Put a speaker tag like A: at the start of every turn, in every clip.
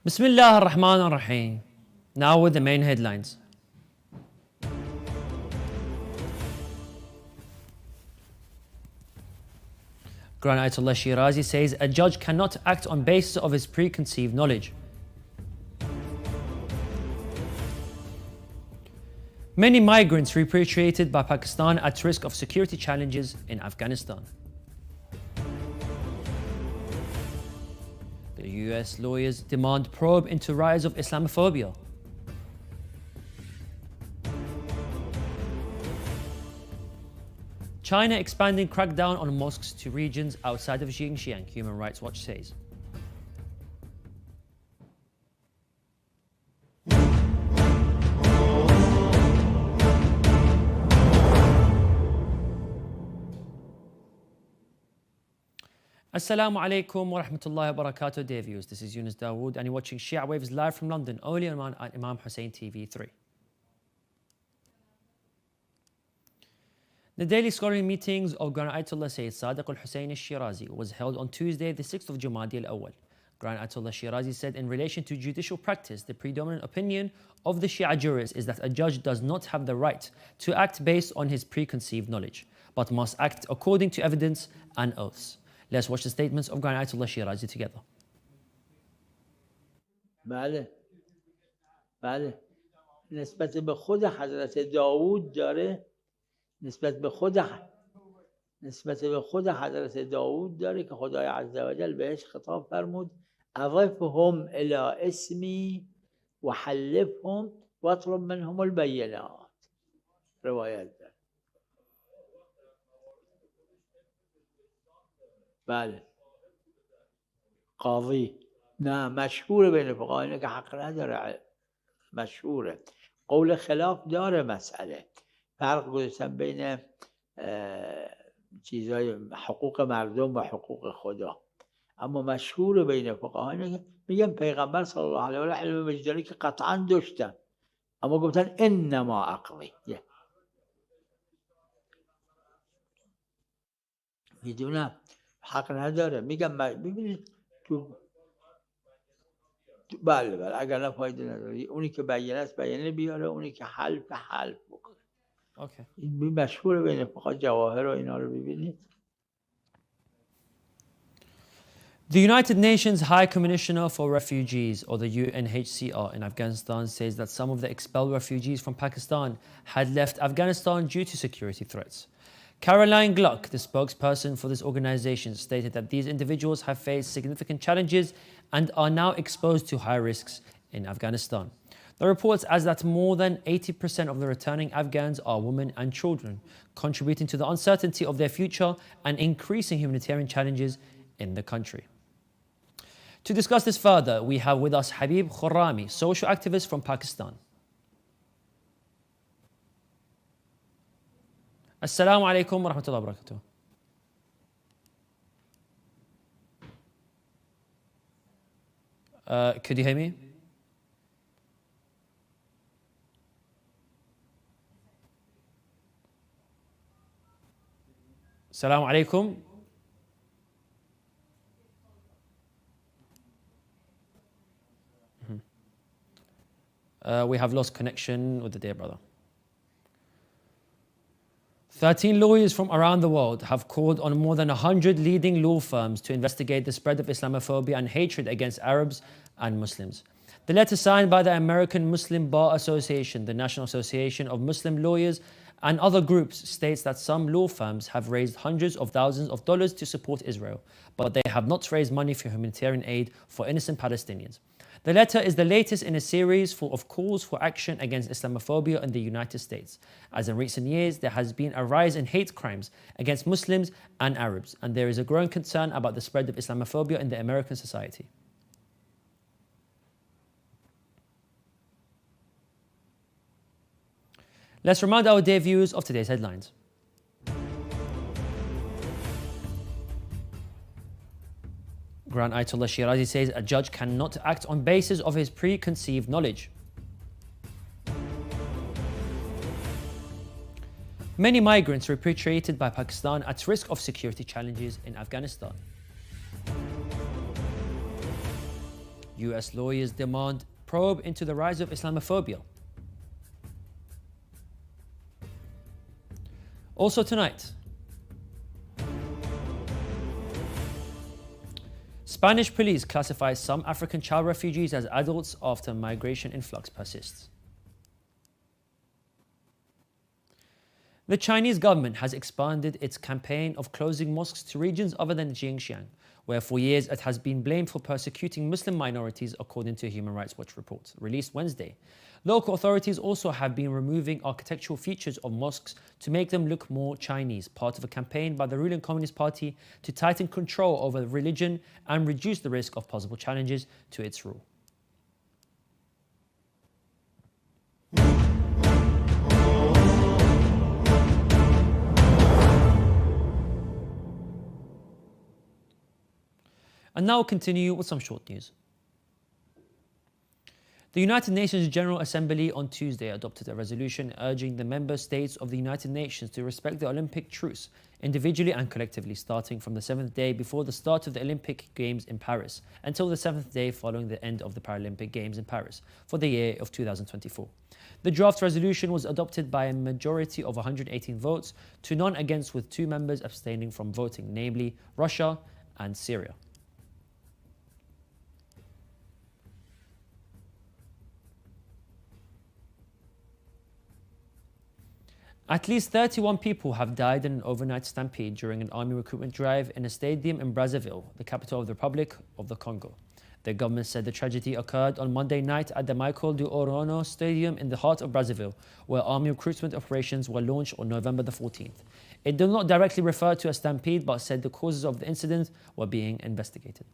A: Bismillah ar-Rahman ar-Rahim. Now with the main headlines. Grand Ayatollah Shirazi says a judge cannot act on basis of his preconceived knowledge. Many migrants repatriated by Pakistan at risk of security challenges in Afghanistan. The US lawyers demand probe into rise of Islamophobia. China expanding crackdown on mosques to regions outside of Xinjiang, Human Rights Watch says. Assalamu alaikum wa rahmatullahi wa barakatuh, dear viewers. This is Yunus Dawood and you're watching Shia Waves live from London, only on Imam Hussein TV 3. The daily scholarly meetings of Grand Ayatollah Sayyid Sadiq al-Hussein al-Shirazi was held on Tuesday, the 6th of Jumadi al-Awwal. Grand Ayatollah Shirazi said in relation to judicial practice, the predominant opinion of the Shia jurists is that a judge does not have the right to act based on his preconceived knowledge, but must act according to evidence and oaths. Let's watch the statements of Grand Ayatollah Shirazi together.
B: بله نسبت به خود حضرت داوود داره نسبت به خود حضرت داوود داره که خدای عزوجل بهش خطاب فرمود اضفهم الى اسمی وحلفهم واطلب منهم البینات روایت داره. بله قاضی نه مشهوره بین فقها اینه که حق نداره مشهوره قول خلاف داره مسئله فرق گذاشتن بین چیزای حقوق مردم و حقوق خدا اما مشهور بین فقها اینه که میگن پیغمبر صلی الله علیه و آله علم وجدانی که قطعا داشتن اما گفتن انما عقلی میدونم حق نداره میگم ببینید تو بله اگر نه فایده نداره اونی که بیانه است بیانه بیاره اونی که حلف بکنه.
A: Okay.
B: این مشهور بین فقها جواهر و اینا رو ببینید.
A: The United Nations High Commissioner for Refugees, or the UNHCR, in Afghanistan says that some of the expelled refugees from Pakistan had left Afghanistan due to security threats. Caroline Gluck, the spokesperson for this organization, stated that these individuals have faced significant challenges and are now exposed to high risks in Afghanistan. The report adds that more than 80% of the returning Afghans are women and children, contributing to the uncertainty of their future and increasing humanitarian challenges in the country. To discuss this further, we have with us Habib Khurrami, social activist from Pakistan. Assalamu alaikum wa rahmatullahi wa barakatuh. Could you hear me? Assalamu alaikum. We have lost connection with the dear brother. 13 lawyers from around the world have called on more than 100 leading law firms to investigate the spread of Islamophobia and hatred against Arabs and Muslims. The letter signed by the American Muslim Bar Association, the National Association of Muslim Lawyers, and other groups states that some law firms have raised hundreds of thousands of dollars to support Israel, but they have not raised money for humanitarian aid for innocent Palestinians. The letter is the latest in a series of calls for action against Islamophobia in the United States, as in recent years there has been a rise in hate crimes against Muslims and Arabs, and there is a growing concern about the spread of Islamophobia in the American society. Let's remind our dear viewers of today's headlines. Grand Ayatollah Shirazi says a judge cannot act on basis of his preconceived knowledge. Many migrants repatriated by Pakistan at risk of security challenges in Afghanistan. US lawyers demand probe into the rise of Islamophobia. Also tonight, Spanish police classify some African child refugees as adults after migration influx persists. The Chinese government has expanded its campaign of closing mosques to regions other than Xinjiang, where for years it has been blamed for persecuting Muslim minorities, according to a Human Rights Watch report released Wednesday. Local authorities also have been removing architectural features of mosques to make them look more Chinese, part of a campaign by the ruling Communist Party to tighten control over religion and reduce the risk of possible challenges to its rule. And now we'll continue with some short news. The United Nations General Assembly on Tuesday adopted a resolution urging the member states of the United Nations to respect the Olympic truce, individually and collectively, starting from the 7th day before the start of the Olympic Games in Paris until the 7th day following the end of the Paralympic Games in Paris for the year of 2024. The draft resolution was adopted by a majority of 118 votes to none against, with 2 members abstaining from voting, namely Russia and Syria. At least 31 people have died in an overnight stampede during an army recruitment drive in a stadium in Brazzaville, the capital of the Republic of the Congo. The government said the tragedy occurred on Monday night at the Michael Orono Stadium in the heart of Brazzaville, where army recruitment operations were launched on November the 14th. It did not directly refer to a stampede, but said the causes of the incident were being investigated.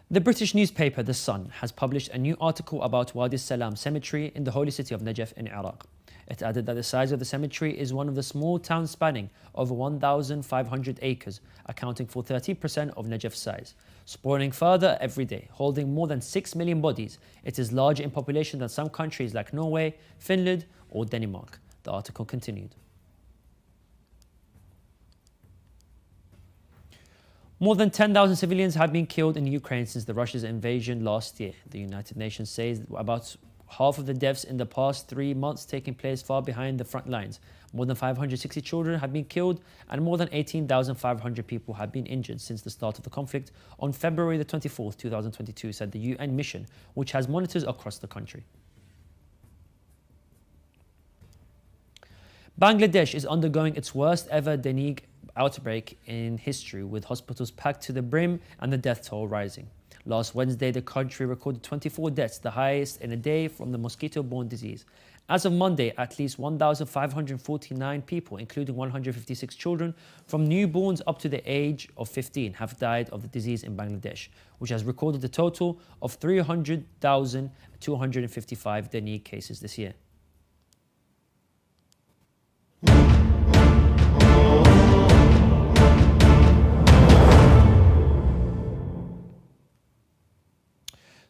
A: The British newspaper The Sun has published a new article about Wadi Salam Cemetery in the holy city of Najaf in Iraq. It added that the size of the cemetery is one of the small towns spanning over 1,500 acres, accounting for 30% of Najaf's size. Sprawling further every day, holding more than 6 million bodies, it is larger in population than some countries like Norway, Finland or Denmark. The article continued. More than 10,000 civilians have been killed in Ukraine since the Russia's invasion last year. The United Nations says about half of the deaths in the past 3 months taking place far behind the front lines. More than 560 children have been killed and more than 18,500 people have been injured since the start of the conflict on February the 24th, 2022, said the UN mission, which has monitors across the country. Bangladesh is undergoing its worst ever dengue outbreak in history, with hospitals packed to the brim and the death toll rising. Last Wednesday, the country recorded 24 deaths, the highest in a day from the mosquito-borne disease. As of Monday, at least 1,549 people, including 156 children from newborns up to the age of 15, have died of the disease in Bangladesh, which has recorded a total of 300,255 dengue cases this year.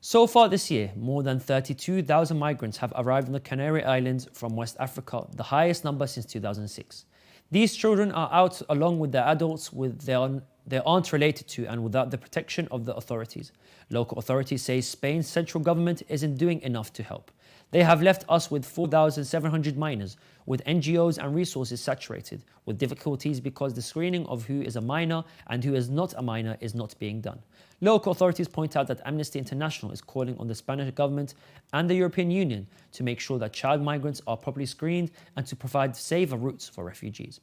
A: So far this year, more than 32,000 migrants have arrived on the Canary Islands from West Africa, the highest number since 2006. These children are out along with their adults they aren't related to and without the protection of the authorities. Local authorities say Spain's central government isn't doing enough to help. They have left us with 4,700 minors, with NGOs and resources saturated, with difficulties because the screening of who is a minor and who is not a minor is not being done. Local authorities point out that Amnesty International is calling on the Spanish government and the European Union to make sure that child migrants are properly screened and to provide safer routes for refugees.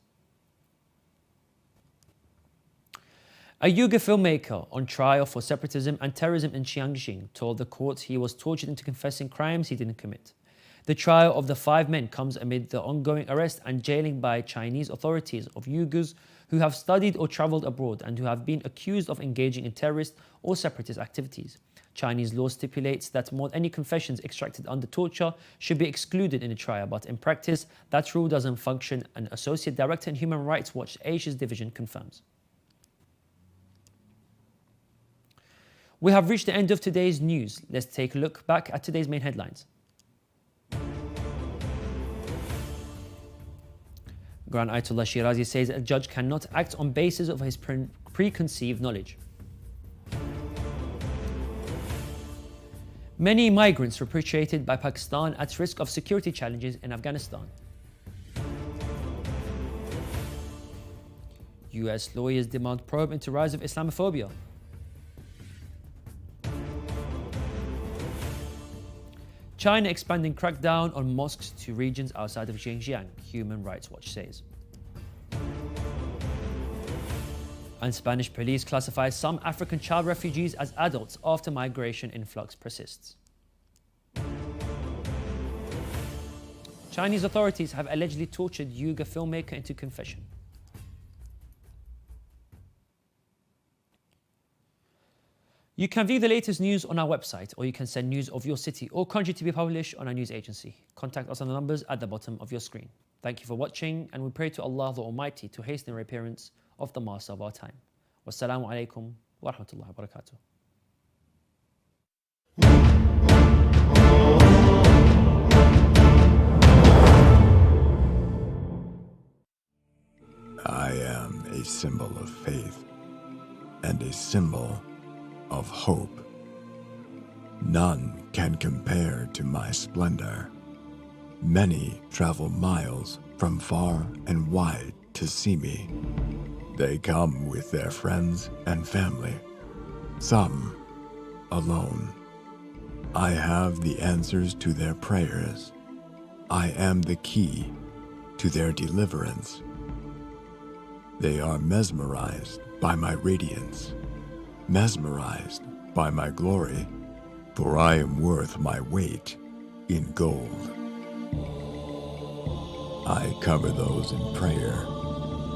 A: A Uyghur filmmaker on trial for separatism and terrorism in Xinjiang told the court he was tortured into confessing crimes he didn't commit. The trial of the 5 men comes amid the ongoing arrest and jailing by Chinese authorities of Uyghurs who have studied or travelled abroad and who have been accused of engaging in terrorist or separatist activities. Chinese law stipulates that any confessions extracted under torture should be excluded in a trial, but in practice, that rule doesn't function, an Associate Director in Human Rights Watch Asia's division confirms. We have reached the end of today's news. Let's take a look back at today's main headlines. Grand Ayatollah Shirazi says a judge cannot act on basis of his preconceived knowledge. Many migrants repatriated by Pakistan at risk of security challenges in Afghanistan. US lawyers demand probe into rise of Islamophobia. China expanding crackdown on mosques to regions outside of Xinjiang, Human Rights Watch says. And Spanish police classify some African child refugees as adults after migration influx persists. Chinese authorities have allegedly tortured Uyghur filmmaker into confession. You can view the latest news on our website, or you can send news of your city or country to be published on our news agency. Contact us on the numbers at the bottom of your screen. Thank you for watching, and we pray to Allah the Almighty to hasten the reappearance of the Master of our time. Wassalamu alaikum wa rahmatullahi wa barakatuh.
C: I am a symbol of faith and a symbol of hope. None can compare to my splendor. Many travel miles from far and wide to see me. They come with their friends and family, some alone. I have the answers to their prayers. I am the key to their deliverance. They are mesmerized by my radiance, mesmerized by my glory, for I am worth my weight in gold. I cover those in prayer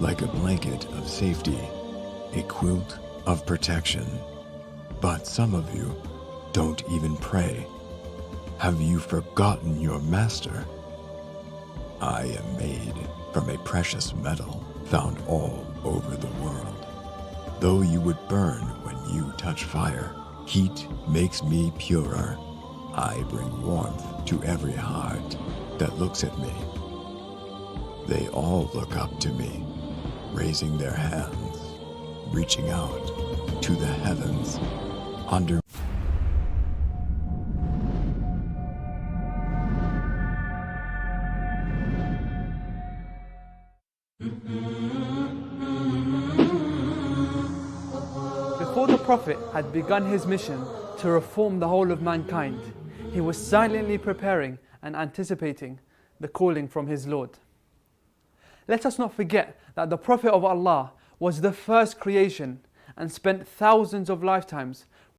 C: like a blanket of safety, a quilt of protection. But some of you don't even pray. Have you forgotten your master? I am made from a precious metal found all over the world. Though you would burn when you touch fire, heat makes me purer. I bring warmth to every heart that looks at me. They all look up to me, raising their hands, reaching out to the heavens under
D: Before the Prophet had begun his mission to reform the whole of mankind, he was silently preparing and anticipating the calling from his Lord. Let us not forget that the Prophet of Allah was the first creation and spent thousands of lifetimes